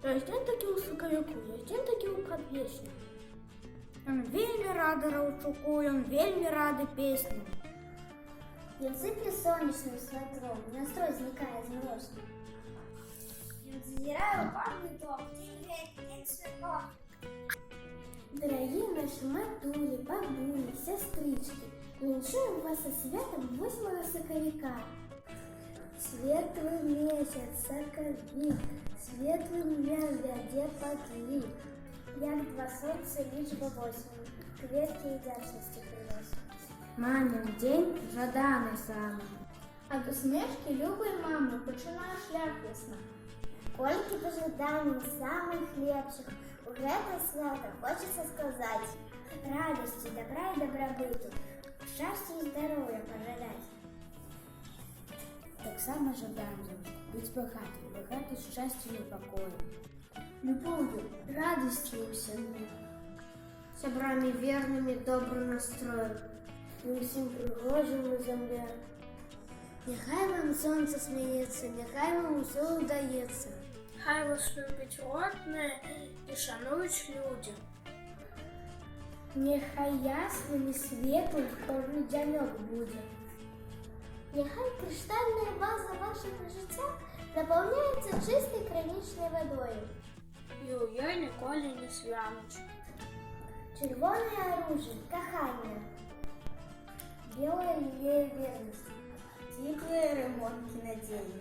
Ждем таки у свекавіку, ждем таки у подвечні. Ён вельмі рады раўчуку, ён вельмі рады песню. Ён сыпле сонечным сватром, настрой знікае змрочным. Ён зазірае ў парны дом, день греет, день цветов. Дорогие наши матулі, бабулі, сястрычкі, віншуем вас со святом 8 сакавіка. Светлый месяц, сакавік, светлым дням вядзе падлік. Як два сонца, лічба 8, кветкі і вдячнасці прыносім. Мамин день жаданы самы. Ад усмешкі любой мамы пачынае шлях весна. Колькі пажаданняў самых лепшых у гэта свята хочацца сказаць. Радасці, добра і дабрабыту, шчасця і здароўя пажадаць. Таксама жадаем быць багатым, багаты шчасцем і пакоем. Любоўю, радасцю ў сям'і. Сябрамі вернымі, добрым настроем. І ўсім прыгожым на зямле. Няхай вам сонца смяецца, няхай вам усё ўдаецца. Хай вас любяць родныя і шануюць людзі. Няхай ясным і светлым кожны дзянёк будзе. Няхай крыштальная база вашага жыцця напаўняецца чыстай крынічнай вадою. І ў ёй ніколі не свянуць. Чырвонае аружжа, каханне. Белая лілея вернасці. Ціплыя рамонткі надзеі.